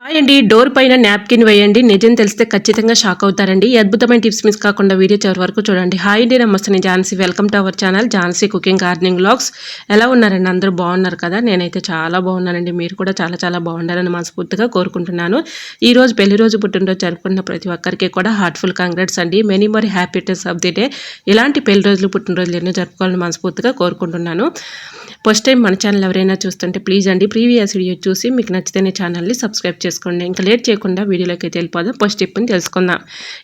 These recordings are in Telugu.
హాయ్ అండి. డోర్ పైన నాప్కిన్ వేయండి. నిజం తెలిస్తే ఖచ్చితంగా షాక్ అవుతారండి. ఈ అద్భుతమైన టిప్స్ మిస్ కాకుండా వీడియో చివరి వరకు చూడండి. హాయ్ అండి, నమస్తే. నేను Jhansi. Welcome to our channel Jhansi cooking gardening vlogs. ఎలా ఉన్నారండి? అందరూ బాగున్నారు కదా? నేనైతే చాలా బాగున్నానండి. మీరు కూడా చాలా చాలా బాగుండాలని మనస్ఫూర్తిగా కోరుకుంటున్నాను. ఈ రోజు పెళ్లి రోజు, పుట్టినరోజు జరుపుకున్న ప్రతి ఒక్కరికి కూడా హార్ట్ఫుల్ కంగ్రాట్స్ అండి. Many more happy returns of the day. ఇలాంటి పెళ్లి రోజులు, పుట్టినరోజులు ఎన్నో జరుపుకోవాలని మనస్ఫూర్తిగా కోరుకుంటున్నాను. ఫస్ట్ టైం మన ఛానల్ ఎవరైనా చూస్తుంటే ప్లీజ్ అండి ప్రీవియస్ వీడియో చూసి మీకు నచ్చితేనే ఛానల్ని సబ్స్క్రైబ్ చేసుకోండి. ఇంకా లేట్ చేయకుండా వీడియోలోకి అయితే వెళ్ళిపోదాం. ఫస్ట్ టిప్ని తెలుసుకుందాం.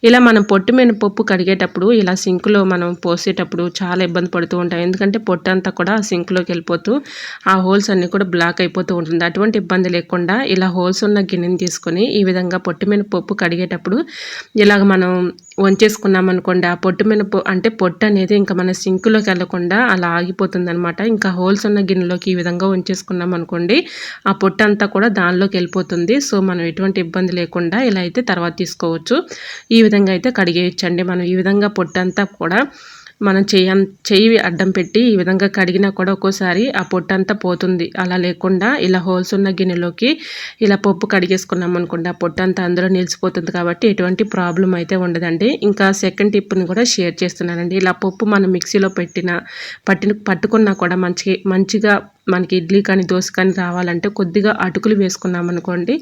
ఇలా మనం పొట్టు మినపప్పు కడిగేటప్పుడు ఇలా సింక్లో మనం పోసేటప్పుడు చాలా ఇబ్బంది పడుతూ ఉంటాం. ఎందుకంటే పొట్టు అంతా కూడా సింక్లోకి వెళ్ళిపోతూ ఆ హోల్స్ అన్నీ కూడా బ్లాక్ అయిపోతూ ఉంటుంది. అటువంటి ఇబ్బంది లేకుండా ఇలా హోల్స్ ఉన్న గిన్నెని తీసుకొని ఈ విధంగా పొట్టు మినపప్పు కడిగేటప్పుడు ఇలాగ మనం వంచేసుకున్నాం అనుకోండి, ఆ పొట్టు మినప అంటే పొట్టు అనేది ఇంకా మన సింక్లోకి వెళ్ళకుండా అలా ఆగిపోతుంది అనమాట. ఇంకా హోల్స్ ఉన్న గిన్నెలోకి ఈ విధంగా వంచేసుకున్నాం అనుకోండి, ఆ పొట్టు అంతా కూడా దానిలోకి వెళ్ళిపోతుంది. సో మనం ఎటువంటి ఇబ్బంది లేకుండా ఇలా అయితే తర్వాత తీసుకోవచ్చు. ఈ విధంగా అయితే కడిగేయచ్చండి. మనం ఈ విధంగా పొట్టు అంతా కూడా మనం చెయ్యి అడ్డం పెట్టి ఈ విధంగా కడిగినా కూడా ఒక్కోసారి ఆ పొట్టంతా పోతుంది. అలా లేకుండా ఇలా హోల్స్ ఉన్న గిన్నెలోకి ఇలా పప్పు కడిగేసుకున్నాం అనుకోండి, ఆ పొట్టంతా అందులో నిలిచిపోతుంది. కాబట్టి ఎటువంటి ప్రాబ్లం అయితే ఉండదండి. ఇంకా సెకండ్ టిప్ని కూడా షేర్ చేస్తున్నానండి. ఇలా పప్పు మనం మిక్సీలో పట్టుకున్నా కూడా మంచిగా మనకి ఇడ్లీ కానీ దోశ కానీ రావాలంటే కొద్దిగా అటుకులు వేసుకున్నాం అనుకోండి,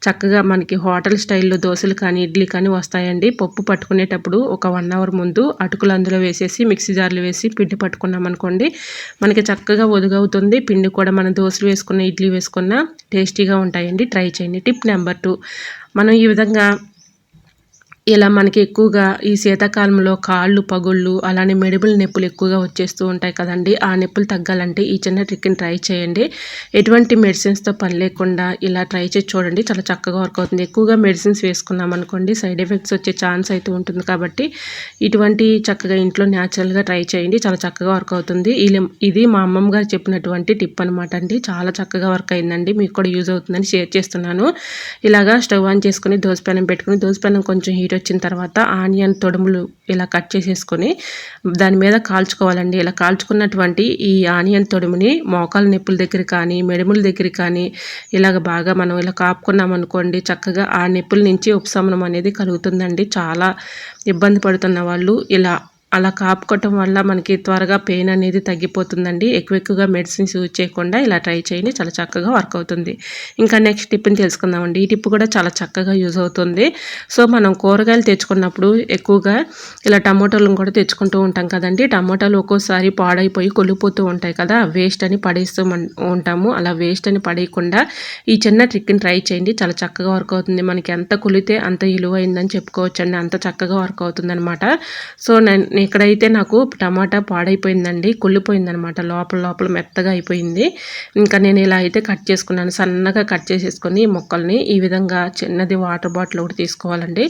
చక్కగా మనకి హోటల్ స్టైల్లో దోశలు కానీ ఇడ్లీ కానీ వస్తాయండి. పప్పు పట్టుకునేటప్పుడు ఒక 1 అవర్ ముందు అటుకులు అందులో వేసేసి మిక్సీ జార్లో వేసి పిండి పట్టుకున్నాం అనుకోండి, మనకి చక్కగా ఒదుగవుతుంది. పిండి కూడా మనం దోశలు వేసుకున్న ఇడ్లీ వేసుకున్న టేస్టీగా ఉంటాయండి. ట్రై చేయండి. టిప్ నెంబర్ 2, మనం ఈ విధంగా ఇలా మనకి ఎక్కువగా ఈ శీతాకాలంలో కాళ్ళు పగుళ్ళు అలానే మెడిబుల్ నొప్పులు ఎక్కువగా వచ్చేస్తూ ఉంటాయి కదండి. ఆ నొప్పులు తగ్గాలంటే ఈ చిన్న ట్రిక్ని ట్రై చేయండి. ఎటువంటి మెడిసిన్స్తో పని లేకుండా ఇలా ట్రై చేసి చూడండి. చాలా చక్కగా వర్క్ అవుతుంది. ఎక్కువగా మెడిసిన్స్ వేసుకున్నాం అనుకోండి, సైడ్ ఎఫెక్ట్స్ వచ్చే ఛాన్స్ అయితే ఉంటుంది. కాబట్టి ఇటువంటి చక్కగా ఇంట్లో న్యాచురల్గా ట్రై చేయండి. చాలా చక్కగా వర్క్ అవుతుంది. ఇది మా అమ్మమ్మ గారు చెప్పినటువంటి టిప్ అనమాట అండి. చాలా చక్కగా వర్క్ అయిందండి. మీకు కూడా యూజ్ అవుతుందని షేర్ చేస్తున్నాను. ఇలాగా స్టవ్ ఆన్ చేసుకుని దోసపెనం పెట్టుకుని దోసపెనం కొంచెం హీట్ వచ్చిన తర్వాత ఆనియన్ తొడుములు ఇలా కట్ చేసేసుకొని దాని మీద కాల్చుకోవాలండి. ఇలా కాల్చుకున్నటువంటి ఈ ఆనియన్ తొడుముని మోకాల నొప్పుల దగ్గర కానీ మెడముల దగ్గర కానీ ఇలాగ బాగా మనం ఇలా కాపుకున్నాం అనుకోండి, చక్కగా ఆ నొప్పుల నుంచి ఉపశమనం అనేది కలుగుతుందండి. చాలా ఇబ్బంది పడుతున్న వాళ్ళు అలా కాపుకోవటం వల్ల మనకి త్వరగా పెయిన్ అనేది తగ్గిపోతుందండి. ఎక్కువగా మెడిసిన్స్ యూజ్ చేయకుండా ఇలా ట్రై చేయండి. చాలా చక్కగా వర్క్ అవుతుంది. ఇంకా నెక్స్ట్ టిప్ని తెలుసుకుందామండి. ఈ టిప్ కూడా చాలా చక్కగా యూజ్ అవుతుంది. సో మనం కూరగాయలు తెచ్చుకున్నప్పుడు ఎక్కువగా ఇలా టమోటాలను కూడా తెచ్చుకుంటూ ఉంటాం కదండి. టమోటాలు ఒక్కోసారి పాడైపోయి కొలిపోతూ ఉంటాయి కదా, వేస్ట్ అని పడేస్తూ ఉంటాము. అలా వేస్ట్ అని పడేయకుండా ఈ చిన్న ట్రిక్ని ట్రై చేయండి. చాలా చక్కగా వర్క్ అవుతుంది. మనకి ఎంత కులితే అంత విలువైందని చెప్పుకోవచ్చండి. అంత చక్కగా వర్క్ అవుతుంది అనమాట. సో ఇక్కడైతే నాకు టమాటా పాడైపోయిందండి, కుళ్ళిపోయిందనమాట. లోపల మెత్తగా అయిపోయింది. ఇంకా నేను ఇలా అయితే కట్ చేసుకున్నాను. సన్నగా కట్ చేసేసుకొని మొక్కల్ని ఈ విధంగా చిన్నది వాటర్ బాటిల్ ఒకటి తీసుకోవాలండి.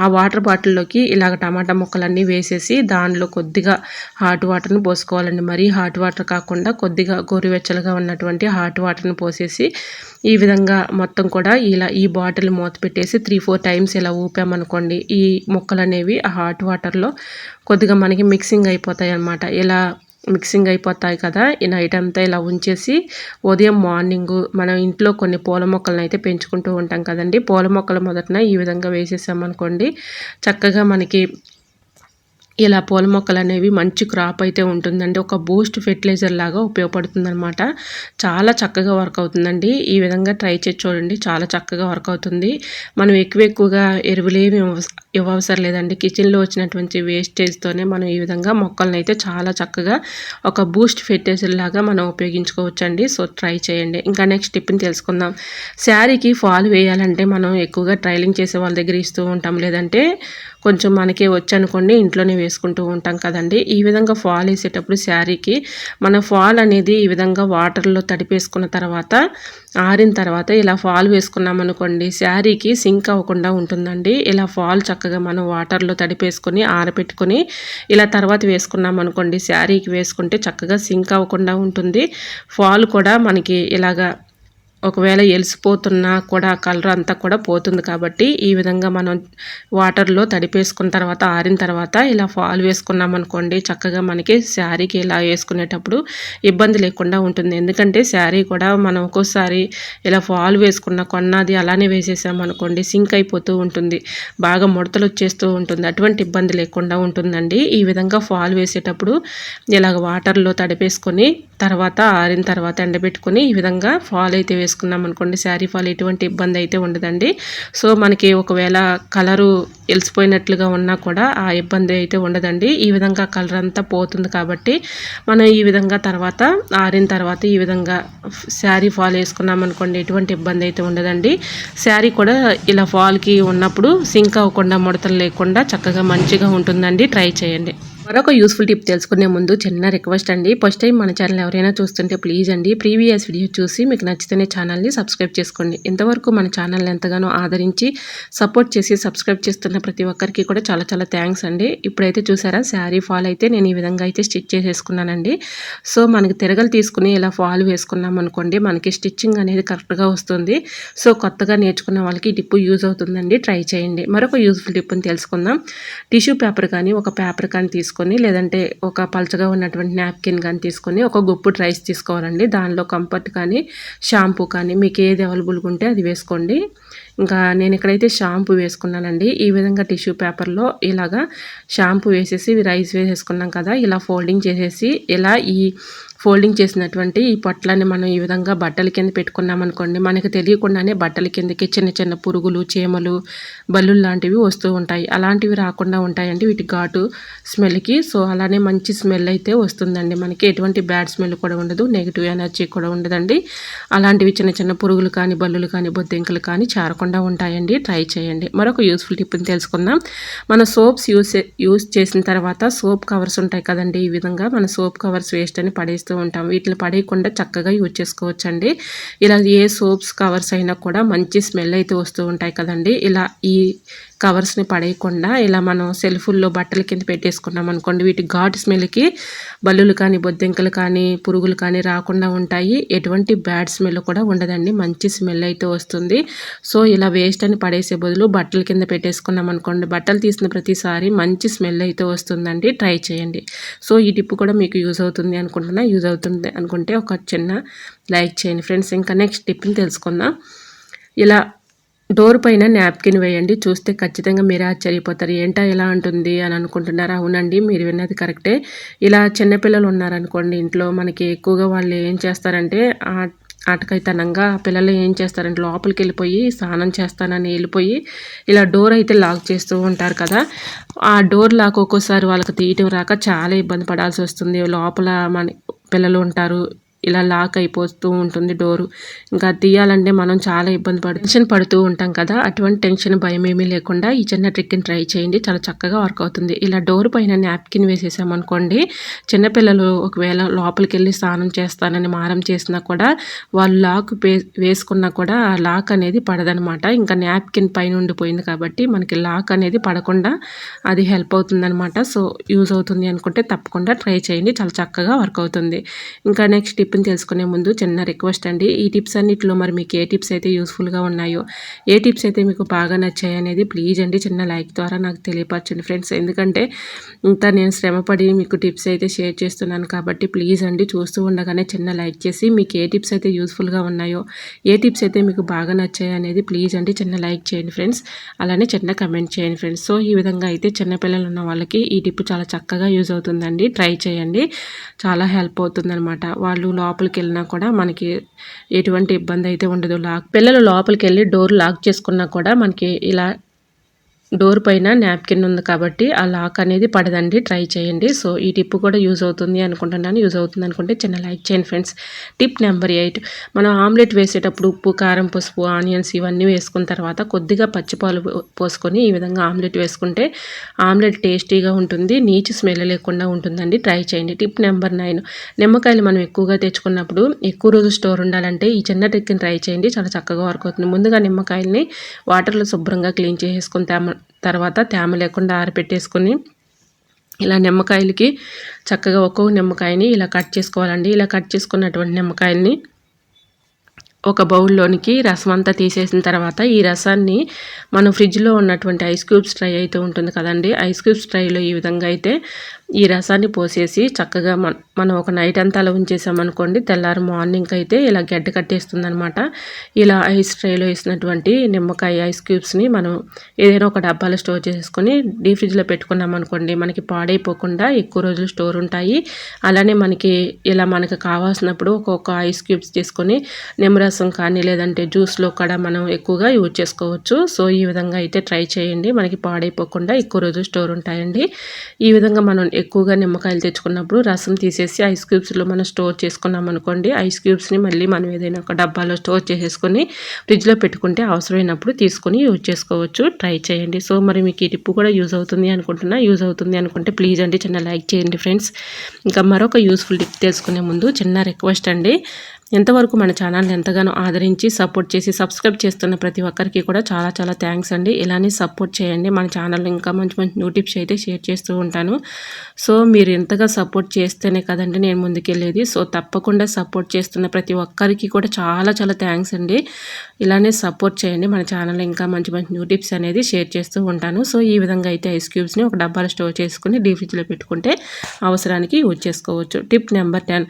ఆ వాటర్ బాటిల్లోకి ఇలాగ టమాటా ముక్కలన్నీ వేసేసి దానిలో కొద్దిగా హాట్ వాటర్ని పోసుకోవాలండి. మరీ హాట్ వాటర్ కాకుండా కొద్దిగా గోరువెచ్చలుగా ఉన్నటువంటి హాట్ వాటర్ని పోసేసి ఈ విధంగా మొత్తం కూడా ఇలా ఈ బాటిల్ మూత పెట్టేసి 3-4 టైమ్స్ ఇలా ఊపామనుకోండి, ఈ మొక్కలు అనేవి ఆ హాట్ వాటర్లో కొద్దిగా మనకి మిక్సింగ్ అయిపోతాయి అన్నమాట. ఇలా మిక్సింగ్ అయిపోతాయి కదా, ఈ నైట్ అంతా ఇలా ఉంచేసి ఉదయం మార్నింగ్ మనం ఇంట్లో కొన్ని పూల మొక్కలను అయితే పెంచుకుంటూ ఉంటాం కదండి. పూల మొక్కల మొదటన ఈ విధంగా వేసేసామనుకోండి, చక్కగా మనకి ఇలా పూల మొక్కలు అనేవి మంచి క్రాప్ అయితే ఉంటుందండి. ఒక బూస్ట్ ఫెర్టిలైజర్ లాగా ఉపయోగపడుతుందన్నమాట. చాలా చక్కగా వర్క్ అవుతుందండి. ఈ విధంగా ట్రై చేసి చూడండి. చాలా చక్కగా వర్క్ అవుతుంది. మనం ఎక్కువగా ఎరువులేమి ఇవ్వవసరం లేదండి. కిచెన్లో వచ్చినటువంటి వేస్టేజ్తోనే మనం ఈ విధంగా మొక్కలను అయితే చాలా చక్కగా ఒక బూస్ట్ ఫెర్టిలైజర్ లాగా మనం ఉపయోగించుకోవచ్చండి. సో ట్రై చేయండి. ఇంకా నెక్స్ట్ టిప్ని తెలుసుకుందాం. శారీకి ఫాల్ వేయాలంటే మనం ఎక్కువగా ట్రైలింగ్ చేసే వాళ్ళ దగ్గర ఇస్తూ ఉంటాం, లేదంటే కొంచెం మనకే వచ్చనుకోండి ఇంట్లోనే వేసుకుంటూ ఉంటాం కదండి. ఈ విధంగా ఫాల్ వేసేటప్పుడు శారీకి మన ఫాల్ అనేది ఈ విధంగా వాటర్లో తడిపేసుకున్న తర్వాత ఆరిన తర్వాత ఇలా ఫాల్ వేసుకున్నాం అనుకోండి, శారీకి సింక్ అవ్వకుండా ఉంటుందండి. ఇలా ఫాల్ చక్కగా మనం వాటర్లో తడిపేసుకొని ఆరబెట్టుకొని ఇలా తర్వాత వేసుకున్నాం అనుకోండి, శారీకి వేసుకుంటే చక్కగా సింక్ అవ్వకుండా ఉంటుంది. ఫాల్ కూడా మనకి ఇలాగా ఒకవేళ ఎలిసిపోతున్నా కూడా కలర్ అంతా కూడా పోతుంది కాబట్టి ఈ విధంగా మనం వాటర్లో తడిపేసుకున్న తర్వాత ఆరిన తర్వాత ఇలా ఫాల్ వేసుకున్నాం అనుకోండి చక్కగా మనకి శారీకి ఇలా వేసుకునేటప్పుడు ఇబ్బంది లేకుండా ఉంటుంది. ఎందుకంటే శారీ కూడా మనం ఒక్కోసారి ఇలా ఫాల్ వేసుకున్న కొన్నది అలానే వేసేసామనుకోండి సింక్ అయిపోతూ ఉంటుంది, బాగా ముడతలు వచ్చేస్తూ ఉంటుంది, అటువంటి ఇబ్బంది లేకుండా ఉంటుందండి. ఈ విధంగా ఫాల్ వేసేటప్పుడు ఇలాగ వాటర్లో తడిపేసుకొని తర్వాత ఆరిన తర్వాత ఎండబెట్టుకొని ఈ విధంగా ఫాల్ అయితే వేసుకున్నాం అనుకోండి శారీ ఫాల్ ఎటువంటి ఇబ్బంది అయితే ఉండదండి. సో మనకి ఒకవేళ కలరు ఎలిసిపోయినట్లుగా ఉన్నా కూడా ఆ ఇబ్బంది అయితే ఉండదండి. ఈ విధంగా కలర్ అంతా పోతుంది కాబట్టి మనం ఈ విధంగా తర్వాత ఆరిన తర్వాత ఈ విధంగా శారీ ఫాల్ వేసుకున్నాం అనుకోండి ఎటువంటి ఇబ్బంది అయితే ఉండదండి. శారీ కూడా ఇలా ఫాల్కి ఉన్నప్పుడు సింక్ అవ్వకుండా ముడతలు లేకుండా చక్కగా మంచిగా ఉంటుందండి. ట్రై చేయండి. మరొక యూస్ఫుల్ టిప్ తెలుసుకునే ముందు చిన్న రిక్వెస్ట్ అండి, ఫస్ట్ టైం మన ఛానల్ ఎవరైనా చూస్తుంటే ప్లీజ్ అండి ప్రీవియస్ వీడియో చూసి మీకు నచ్చితేనే ఛానల్ని సబ్స్క్రైబ్ చేసుకోండి. ఇంతవరకు మన ఛానల్ని ఎంతగానో ఆదరించి సపోర్ట్ చేసి సబ్స్క్రైబ్ చేస్తున్న ప్రతి ఒక్కరికి కూడా చాలా చాలా థ్యాంక్స్ అండి. ఇప్పుడైతే చూసారా శారీ ఫాల్ అయితే నేను ఈ విధంగా అయితే స్టిచ్ చేసేసుకున్నానండి. సో మనకి తిరగలు తీసుకుని ఇలా ఫాల్ వేసుకున్నాం అనుకోండి మనకి స్టిచ్చింగ్ అనేది కరెక్ట్గా వస్తుంది. సో కొత్తగా నేర్చుకున్న వాళ్ళకి ఈ టిప్ యూజ్ అవుతుందండి. ట్రై చేయండి. మరొక యూస్ఫుల్ టిప్ని తెలుసుకుందాం. టిష్యూ పేపర్ కానీ ఒక పేపర్ కానీ తీసుకొని లేదంటే ఒక పల్చగా ఉన్నటువంటి నాప్కిన్ కానీ తీసుకొని ఒక గుప్పుడు రైస్ తీసుకోవాలండి. దానిలో కంఫర్ట్ కానీ షాంపూ కానీ మీకు ఏది అవైలబుల్గా ఉంటే అది వేసుకోండి. ఇంకా నేను ఇక్కడైతే షాంపూ వేసుకున్నానండి. ఈ విధంగా టిష్యూ పేపర్లో ఇలాగా షాంపూ వేసేసి రైస్ వేసేసుకున్నాం కదా, ఇలా ఫోల్డింగ్ చేసేసి ఇలా ఈ ఫోల్డింగ్ చేసినటువంటి ఈ పొట్లని మనం ఈ విధంగా బట్టల కింద పెట్టుకున్నాం అనుకోండి మనకి తెలియకుండానే బట్టల కిందకి చిన్న చిన్న పురుగులు చీమలు బల్లులు లాంటివి వస్తూ ఉంటాయి. అలాంటివి రాకుండా ఉంటాయండి వీటి ఘాటు స్మెల్కి. సో అలానే మంచి స్మెల్ అయితే వస్తుందండి, మనకి ఎటువంటి బ్యాడ్ స్మెల్ కూడా ఉండదు, నెగిటివ్ ఎనర్జీ కూడా ఉండదండి. అలాంటివి చిన్న చిన్న పురుగులు కానీ బల్లులు కానీ బొద్దింకలు కానీ చేరకుండా ఉంటాయండి. ట్రై చేయండి. మరొక యూస్ఫుల్ టిప్ని తెలుసుకుందాం. మన సోప్స్ యూస్ చేసిన తర్వాత సోప్ కవర్స్ ఉంటాయి కదండి, ఈ విధంగా మన సోప్ కవర్స్ వేస్ట్ అని పడేస్తూ ఉంటాం. వీటిని పడేయకుండా చక్కగా యూజ్ చేసుకోవచ్చండి. ఇలా ఏ సోప్స్ కవర్స్ అయినా కూడా మంచి స్మెల్ అయితే వస్తూ ఉంటాయి కదండి. ఇలా ఈ కవర్స్ని పడేయకుండా ఇలా మనం సెల్ఫుల్లో బట్టల కింద పెట్టేసుకున్నాం అనుకోండి వీటి ఘాటు స్మెల్కి బల్లులు కానీ బొద్దింకలు కానీ పురుగులు కానీ రాకుండా ఉంటాయి. ఎటువంటి బ్యాడ్ స్మెల్ కూడా ఉండదండి, మంచి స్మెల్ అయితే వస్తుంది. సో ఇలా వేస్ట్ అని పడేసే బదులు బట్టల కింద పెట్టేసుకున్నాం అనుకోండి బట్టలు తీసిన ప్రతిసారి మంచి స్మెల్ అయితే వస్తుందండి. ట్రై చేయండి. సో ఈ టిప్ కూడా మీకు యూజ్ అవుతుంది అనుకుంటున్నా. యూజ్ అవుతుంది అనుకుంటే ఒక చిన్న లైక్ చేయండి ఫ్రెండ్స్. ఇంకా నెక్స్ట్ టిప్ని తెలుసుకుందాం. ఇలా డోర్ పైన నాప్కిన్ వేయండి, చూస్తే ఖచ్చితంగా మీరే ఆశ్చర్యపోతారు. ఏంటా ఎలా ఉంటుంది అని అనుకుంటున్నారా? అవునండి, మీరు విన్నది కరెక్టే. ఇలా చిన్నపిల్లలు ఉన్నారనుకోండి ఇంట్లో మనకి ఎక్కువగా వాళ్ళు ఏం చేస్తారంటే ఆటకైతనంగా పిల్లలు ఏం చేస్తారంటే లోపలికి వెళ్ళిపోయి స్నానం చేస్తానని వెళ్ళిపోయి ఇలా డోర్ అయితే లాక్ చేస్తూ ఉంటారు కదా. ఆ డోర్ లాక్ ఒక్కోసారి వాళ్ళకి తీయటం రాక చాలా ఇబ్బంది పడాల్సి వస్తుంది. లోపల మన పిల్లలు ఉంటారు, ఇలా లాక్ అయిపోతూ ఉంటుంది డోరు. ఇంకా తీయాలంటే మనం చాలా టెన్షన్ పడుతూ ఉంటాం కదా, అటువంటి టెన్షన్ భయం ఏమీ లేకుండా ఈ చిన్న ట్రిక్ని ట్రై చేయండి, చాలా చక్కగా వర్క్ అవుతుంది. ఇలా డోర్ పైన నాప్కిన్ వేసేసామనుకోండి చిన్నపిల్లలు ఒకవేళ లోపలికి వెళ్ళి స్నానం చేస్తానని మారం చేసినా కూడా వాళ్ళు లాక్ వేసుకున్నా కూడా ఆ లాక్ అనేది పడదనమాట. ఇంకా నాప్కిన్ పైన ఉండిపోయింది కాబట్టి మనకి లాక్ అనేది పడకుండా అది హెల్ప్ అవుతుందనమాట. సో యూజ్ అవుతుంది అనుకుంటే తప్పకుండా ట్రై చేయండి, చాలా చక్కగా వర్క్ అవుతుంది. ఇంకా నెక్స్ట్ టిప్ని తెలుసుకునే ముందు చిన్న రిక్వెస్ట్ అండి, ఈ టిప్స్ అన్నిటిలో మరి మీకు ఏ టిప్స్ అయితే యూస్ఫుల్గా ఉన్నాయో ఏ టిప్స్ అయితే మీకు బాగా నచ్చాయి అనేది ప్లీజ్ అండి చిన్న లైక్ ద్వారా నాకు తెలియపరచండి ఫ్రెండ్స్. ఎందుకంటే ఇంత నేను శ్రమపడి మీకు టిప్స్ అయితే షేర్ చేస్తున్నాను కాబట్టి ప్లీజ్ అండి చూస్తూ ఉండగానే చిన్న లైక్ చేసి మీకు ఏ టిప్స్ అయితే యూస్ఫుల్గా ఉన్నాయో ఏ టిప్స్ అయితే మీకు బాగా నచ్చాయి అనేది ప్లీజ్ అండి చిన్న లైక్ చేయండి ఫ్రెండ్స్. అలానే చిన్న కమెంట్ చేయండి ఫ్రెండ్స్. సో ఈ విధంగా అయితే చిన్నపిల్లలు ఉన్న వాళ్ళకి ఈ టిప్ చాలా చక్కగా యూజ్ అవుతుందండి. ట్రై చేయండి, చాలా హెల్ప్ అవుతుందన్నమాట. వాళ్ళు లోపలికి వెళ్ళినా కూడా మనకి ఎటువంటి ఇబ్బంది అయితే ఉండదు. పిల్లలు లోపలికి వెళ్ళి డోర్ లాక్ చేసుకున్నా కూడా మనకి ఇలా డోర్ పైన నాప్కిన్ ఉంది కాబట్టి ఆ లాక్ అనేది పడదండి. ట్రై చేయండి. సో ఈ టిప్ కూడా యూజ్ అవుతుంది అనుకుంటున్నాను. యూజ్ అవుతుంది అనుకుంటే చిన్న లైక్ చేయండి ఫ్రెండ్స్. టిప్ నెంబర్ 8, మనం ఆమ్లెట్ వేసేటప్పుడు ఉప్పు కారం పసుపు ఆనియన్స్ ఇవన్నీ వేసుకున్న తర్వాత కొద్దిగా పచ్చిపాలు పోసుకొని ఈ విధంగా ఆమ్లెట్ వేసుకుంటే ఆమ్లెట్ టేస్టీగా ఉంటుంది, నీచు స్మెల్ లేకుండా ఉంటుందండి. ట్రై చేయండి. టిప్ నెంబర్ 9, నిమ్మకాయలు మనం ఎక్కువగా తెచ్చుకున్నప్పుడు ఎక్కువ రోజు స్టోర్ ఉండాలంటే ఈ చిన్న ట్రిక్ని ట్రై చేయండి, చాలా చక్కగా వర్క్ అవుతుంది. ముందుగా నిమ్మకాయల్ని వాటర్లో శుభ్రంగా క్లీన్ చేసేసుకుని తర్వాత తేమ లేకుండా ఆరబెట్టేసుకొని ఇలా నిమ్మకాయలకి చక్కగా ఒక్కో నిమ్మకాయని ఇలా కట్ చేసుకోవాలండి. ఇలా కట్ చేసుకున్నటువంటి నిమ్మకాయల్ని ఒక బౌల్లోనికి రసం అంతా తీసేసిన తర్వాత ఈ రసాన్ని మనం ఫ్రిడ్జ్లో ఉన్నటువంటి ఐస్ క్యూబ్స్ ట్రై అయితే ఉంటుంది కదండి, ఐస్ క్యూబ్స్ ట్రైలో ఈ విధంగా అయితే ఈ రసాన్ని పోసేసి చక్కగా మనం ఒక నైట్ అంతా అలా ఉంచేసామనుకోండి, తెల్లారి మార్నింగ్ అయితే ఇలా గడ్డ కట్టేస్తుంది అనమాట. ఇలా ఐస్ ట్రైలో వేసినటువంటి నిమ్మకాయ ఐస్ క్యూబ్స్ని మనం ఏదైనా ఒక డబ్బాలో స్టోర్ చేసుకొని డీప్ ఫ్రిడ్జ్లో పెట్టుకున్నాం అనుకోండి, మనకి పాడైపోకుండా ఎక్కువ రోజులు స్టోర్ ఉంటాయి. అలానే మనకు కావాల్సినప్పుడు ఒక్కొక్క ఐస్ క్యూబ్స్ తీసుకొని నిమ్మరసం కానీ లేదంటే జ్యూస్లో కూడా మనం ఎక్కువగా యూజ్ చేసుకోవచ్చు. సో ఈ విధంగా అయితే ట్రై చేయండి, మనకి పాడైపోకుండా ఎక్కువ రోజులు స్టోర్ ఉంటాయండి. ఈ విధంగా మనం ఎక్కువగా నిమ్మకాయలు తెచ్చుకున్నప్పుడు రసం తీసేసి ఐస్ క్యూబ్స్లో మనం స్టోర్ చేసుకున్నాం అనుకోండి, ఐస్ క్యూబ్స్ని మళ్ళీ మనం ఏదైనా ఒక డబ్బాలో స్టోర్ చేసేసుకొని ఫ్రిడ్జ్లో పెట్టుకుంటే అవసరమైనప్పుడు తీసుకొని యూజ్ చేసుకోవచ్చు. ట్రై చేయండి. సో మరి మీకు ఈ టిప్ కూడా యూజ్ అవుతుంది అనుకుంటున్నా. యూజ్ అవుతుంది అనుకుంటే ప్లీజ్ అండి చిన్న లైక్ చేయండి ఫ్రెండ్స్. ఇంకా మరొక యూస్ఫుల్ టిప్ తెలుసుకునే ముందు చిన్న రిక్వెస్ట్ అండి, ఎంతవరకు మన ఛానల్ని ఎంతగానో ఆదరించి సపోర్ట్ చేసి సబ్స్క్రైబ్ చేస్తున్న ప్రతి ఒక్కరికి కూడా చాలా చాలా థ్యాంక్స్ అండి. ఇలానే సపోర్ట్ చేయండి. మన ఛానల్లో ఇంకా మంచి మంచి న్యూ టిప్స్ అయితే షేర్ చేస్తూ ఉంటాను. సో మీరు ఎంతగా సపోర్ట్ చేస్తేనే కదండి నేను ముందుకెళ్ళేది. సో తప్పకుండా సపోర్ట్ చేస్తున్న ప్రతి ఒక్కరికి కూడా చాలా చాలా థ్యాంక్స్ అండి. ఇలానే సపోర్ట్ చేయండి. మన ఛానల్లో ఇంకా మంచి మంచి న్యూ టిప్స్ అనేది షేర్ చేస్తూ ఉంటాను. సో ఈ విధంగా అయితే ఐస్ క్యూబ్స్ని ఒక డబ్బాలో స్టోర్ చేసుకుని డీప్ ఫ్రిడ్జ్లో పెట్టుకుంటే అవసరానికి యూజ్ చేసుకోవచ్చు. టిప్ నెంబర్ 10,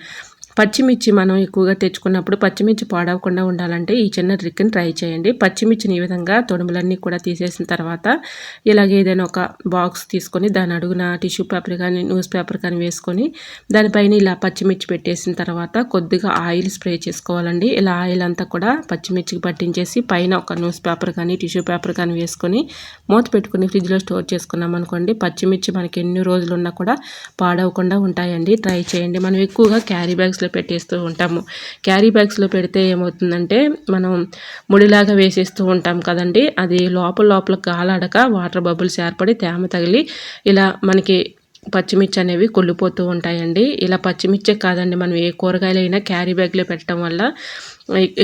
పచ్చిమిర్చి మనం ఎక్కువగా తెచ్చుకున్నప్పుడు పచ్చిమిర్చి పాడవకుండా ఉండాలంటే ఈ చిన్న ట్రిక్ని ట్రై చేయండి. పచ్చిమిర్చిని ఈ విధంగా తొడుములన్నీ కూడా తీసేసిన తర్వాత ఇలాగే ఏదైనా ఒక బాక్స్ తీసుకొని దాని అడుగున టిష్యూ పేపర్ కానీ న్యూస్ పేపర్ కానీ వేసుకొని దానిపైన ఇలా పచ్చిమిర్చి పెట్టేసిన తర్వాత కొద్దిగా ఆయిల్ స్ప్రే చేసుకోవాలండి. ఇలా ఆయిల్ అంతా కూడా పచ్చిమిర్చికి పట్టించేసి పైన ఒక న్యూస్ పేపర్ కానీ టిష్యూ పేపర్ కానీ వేసుకొని మూత పెట్టుకుని ఫ్రిడ్జ్లో స్టోర్ చేసుకున్నాం అనుకోండి, పచ్చిమిర్చి మనకి ఎన్ని రోజులు ఉన్నా కూడా పాడవకుండా ఉంటాయండి. ట్రై చేయండి. మనం ఎక్కువగా క్యారీ బ్యాగ్స్ పెట్టేస్తూ ఉంటాము. క్యారీ బ్యాగ్స్లో పెడితే ఏమవుతుందంటే మనం ముడిలాగా వేసేస్తూ ఉంటాం కదండి, అది లోపల గాలాడక వాటర్ బబుల్స్ ఏర్పడి తేమ తగిలి ఇలా మనకి పచ్చిమిర్చి అనేవి కుళ్ళిపోతూ ఉంటాయండి. ఇలా పచ్చిమిర్చే కాదండి, మనం ఏ కూరగాయలైనా క్యారీ బ్యాగ్లో పెట్టడం వల్ల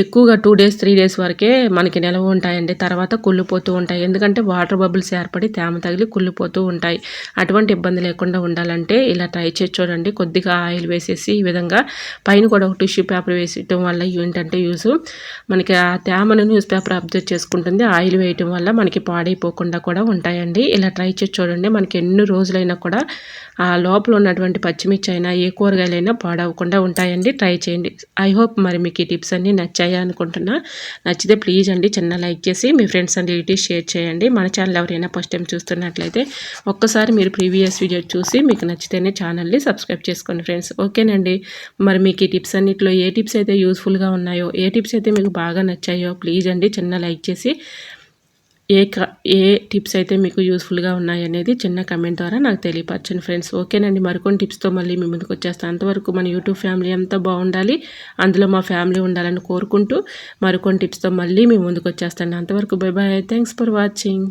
ఎక్కువగా 2 days 3 days వరకే మనకి నిల్వ ఉంటాయండి. తర్వాత కుళ్ళిపోతూ ఉంటాయి. ఎందుకంటే వాటర్ బబుల్స్ ఏర్పడి తేమ తగిలి కుళ్ళిపోతూ ఉంటాయి. అటువంటి ఇబ్బంది లేకుండా ఉండాలంటే ఇలా ట్రై చేసి చూడండి. కొద్దిగా ఆయిల్ వేసేసి ఈ విధంగా పైన కూడా ఒక టిష్యూ పేపర్ వేసేయటం వల్ల ఏంటంటే యూజ్ మనకి ఆ తేమను న్యూస్ పేపర్ అబ్జర్వ్ చేసుకుంటుంది. ఆయిల్ వేయటం వల్ల మనకి పాడైపోకుండా కూడా ఉంటాయండి. ఇలా ట్రై చేసి చూడండి. మనకి ఎన్ని రోజులైనా కూడా ఆ లోపల ఉన్నటువంటి పచ్చిమిర్చి అయినా ఏ కూరగాయలైనా పాడవకుండా ఉంటాయండి. ట్రై చేయండి. ఐ హోప్ మరి మీకు ఈ టిప్స్ అన్నీ నచ్చాయా అనుకుంటున్నా. నచ్చితే ప్లీజ్ అండి చిన్న లైక్ చేసి మీ ఫ్రెండ్స్ అండ్ రిలేటివ్స్ షేర్ చేయండి. మన ఛానల్ ఎవరైనా ఫస్ట్ టైం చూస్తున్నట్లయితే ఒక్కసారి మీరు ప్రీవియస్ వీడియో చూసి మీకు నచ్చితేనే ఛానల్ని సబ్స్క్రైబ్ చేసుకోండి ఫ్రెండ్స్. ఓకేనండి. మరి మీకు ఈ టిప్స్ అన్నింటిలో ఏ టిప్స్ అయితే యూస్ఫుల్గా ఉన్నాయో, ఏ టిప్స్ అయితే మీకు బాగా నచ్చాయో ప్లీజ్ అండి చిన్న లైక్ చేసి ఏ టిప్స్ అయితే మీకు యూస్ఫుల్గా ఉన్నాయనేది చిన్న కమెంట్ ద్వారా నాకు తెలియపరచండి ఫ్రెండ్స్. ఓకేనండి. మరికొన్ని టిప్స్తో మళ్ళీ మీ ముందుకు వచ్చేస్తాను. అంతవరకు మన యూట్యూబ్ ఫ్యామిలీ అంతా బాగుండాలి, అందులో మా ఫ్యామిలీ ఉండాలని కోరుకుంటూ మరికొన్ని టిప్స్తో మళ్ళీ మీ ముందుకు వచ్చేస్తాను. అంతవరకు bye bye. Thanks for watching.